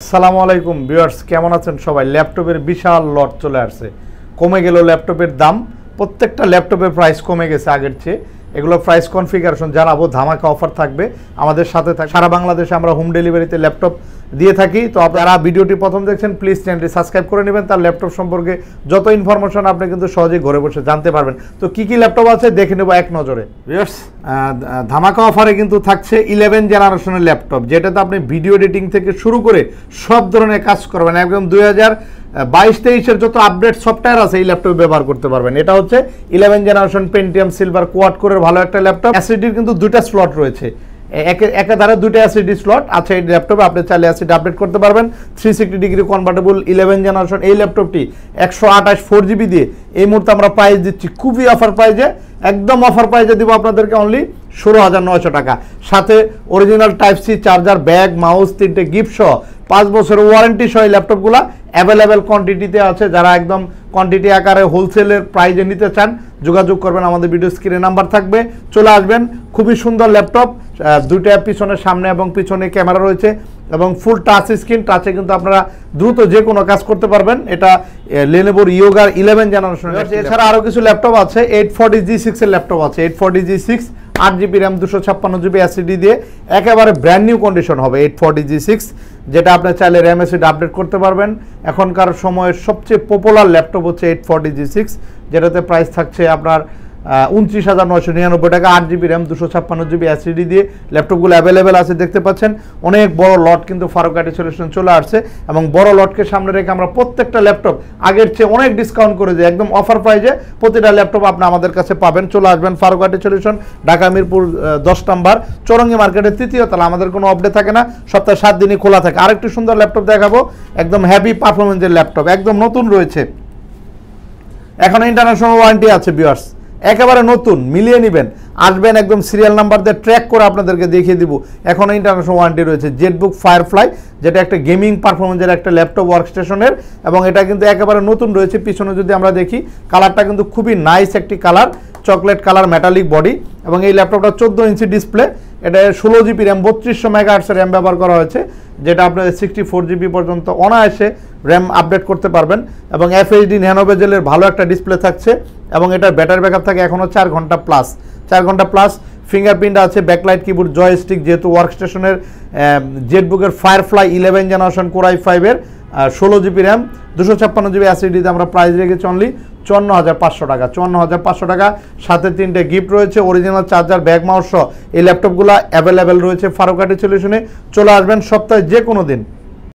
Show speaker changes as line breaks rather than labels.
আসসালামু আলাইকুম ভিউয়ার্স, কেমন আছেন সবাই? ল্যাপটপের বিশাল লট চলে আসছে। কমে গেল ল্যাপটপের দাম, প্রত্যেকটা ল্যাপটপের প্রাইস কমে গেছে আগের চেয়ে। এগুলো প্রাইস কনফিগারেশন জানাবো, ধামাকা অফার থাকবে আমাদের সাথে। সারা বাংলাদেশে আমরা হোম ডেলিভারিতে ল্যাপটপ দিয়ে থাকি। তো আপনারা ভিডিওটি প্রথম দেখছেন, প্লিজ চ্যানেলটি সাবস্ক্রাইব করে নেবেন। তার ল্যাপটপ সম্পর্কে যত ইনফরমেশন আপনি কিন্তু সহজেই ঘরে বসে জানতে পারবেন। তো কি কি ল্যাপটপ আছে দেখে নেব এক নজরে। ভিউয়ার্স, ধামাকা অফারে কিন্তু থাকছে 11 জেনারেশনের ল্যাপটপ, যেটাতে আপনি ভিডিও এডিটিং থেকে শুরু করে সব ধরনের কাজ করবেন। একদম 2022-23-এর যত আপডেট সফটওয়্যার আছে এই ল্যাপটপ ব্যবহার করতে পারবেন। এটা হচ্ছে 11 জেনারেশন পেন্টিয়াম সিলভার কোয়াড কোরের ভালো একটা ল্যাপটপ। এসএসডির কিন্তু দুইটা স্লট রয়েছে, একাধারে দুইটা এসএসডি স্লট আছে এই ল্যাপটপে। আপনি চাইলে এসএসডি আপডেট করতে পারবেন। 360 ডিগ্রি কনভার্টেবল 11 জেনারেশন এই ল্যাপটপটি 128 4GB দিয়ে এই মুহূর্তে আমরা প্রাইস দিচ্ছি খুবই অফার প্রাইজে, একদম অফার প্রাইজে দিব আপনাদেরকে অনলি 16,900 টাকা। সাথে original type C charger, bag, mouse, 3টে গিফট সহ 5 বছরের ওয়ারেন্টি সহ এই ল্যাপটপগুলো অ্যাভেলেবেল কোয়ান্টিটিতে আছে। যারা একদম কোয়ান্টিটি আকারে হোলসেলের প্রাইজে নিতে চান যোগাযোগ করবেন, আমাদের ভিডিও স্ক্রিনে নাম্বার থাকবে, চলে আসবেন। খুবই সুন্দর ল্যাপটপ, দুইটা পিছনে, সামনে এবং পিছনে ক্যামেরা রয়েছে এবং ফুল টাচ স্ক্রিন। টাচে কিন্তু আপনারা দ্রুত যে কোনো কাজ করতে পারবেন। এটা লেনোভোর ইয়োগার 11 জেনারেশন। এছাড়া আরও কিছু ল্যাপটপ আছে। 840G6 এর ল্যাপটপ আছে। 840G6 8GB RAM 256GB SSD দিয়ে একেবারে ব্র্যান্ড নিউ কন্ডিশন হবে 840G6, যেটা আপনি চাইলে র্যাম এসএসডি আপডেট করতে পারবেন। এখনকার সময়ের সবচেয়ে পপুলার ল্যাপটপ হচ্ছে 840G6, যেটাতে প্রাইস থাকছে আপনার 29,999 টাকা। 8GB র্যাম 256GB এসএসডি দিয়ে ল্যাপটপগুলো অ্যাভেলেবেল আছে, দেখতে পাচ্ছেন। অনেক বড় লট কিন্তু ফারুক আইটি সলিউশন চলে আসছে এবং বড় লটকে সামনে রেখে আমরা প্রত্যেকটা ল্যাপটপ আগের চেয়ে অনেক ডিসকাউন্ট করে দিই, একদম অফার প্রাইজে প্রতিটা ল্যাপটপ আপনি আমাদের কাছে পাবেন। চলে আসবেন ফারুক আইটি সলিউশন, ঢাকা মিরপুর 10 নম্বর চৌরঙ্গি মার্কেটের 3য় তলা। আমাদের কোনো আপডেট থাকে না, সপ্তাহে 7 দিনই খোলা থাকে। আরেকটু সুন্দর ল্যাপটপ দেখাবো, একদম হ্যাভি পারফরমেন্সের ল্যাপটপ, একদম নতুন রয়েছে, এখন ইন্টারন্যাশনাল ওয়ারেন্টি আছে। ভিউয়ার্স, একেবারে নতুন, মিলিয়ে নেবেন, আসবেন একদম সিরিয়াল নাম্বার দিয়ে ট্র্যাক করে আপনাদেরকে দেখিয়ে দিব। এখনও ইন্টারন্যাশনাল ওয়ারেন্টি রয়েছে। জেটবুক ফায়ারফ্লাই, যেটা একটা গেমিং পারফরমেন্সের একটা ল্যাপটপ ওয়ার্কস্টেশনের, এবং এটা কিন্তু একেবারে নতুন রয়েছে। পিছনে যদি আমরা দেখি, কালারটা কিন্তু খুবই নাইস একটি colour, chocolate colour, metallic body, এবং এই ল্যাপটপটা 14 ইঞ্চি ডিসপ্লে। এটা 16GB র্যাম 3200 মেগাহার্টসের র্যাম ব্যবহার করা হয়েছে, যেটা আপনার 64GB পর্যন্ত অনায়াসে র্যাম আপডেট করতে পারবেন। এবং FHD ন্যানো বেজেলের ভালো একটা ডিসপ্লে থাকছে, এবং এটার ব্যাটারি ব্যাকআপ থাকে এখনও 4 ঘন্টা প্লাস। 4 ঘন্টা প্লাস। ফিঙ্গারপ্রিন্ট আছে, ব্যাকলাইট কিবোর্ড, জয়স্টিক, যেহেতু ওয়ার্কস্টেশনের জেটবুকের ফায়ারফ্লাই 11 জেনারেশন কোর i5-এর 16GB র্যাম 256GB এসএসডিতে আমরা প্রাইস রেখেছি অনলি 54,500 টাকা। 54,500 টাকা। সাথে 3টে গিফট রয়েছে, অরিজিনাল চার্জার, ব্যাগ, মাউস সহ এই ল্যাপটপগুলো অ্যাভেলেবেল রয়েছে ফারুক আইটি সলিউশনে। চলে আসবেন সপ্তাহে যে কোনো দিন।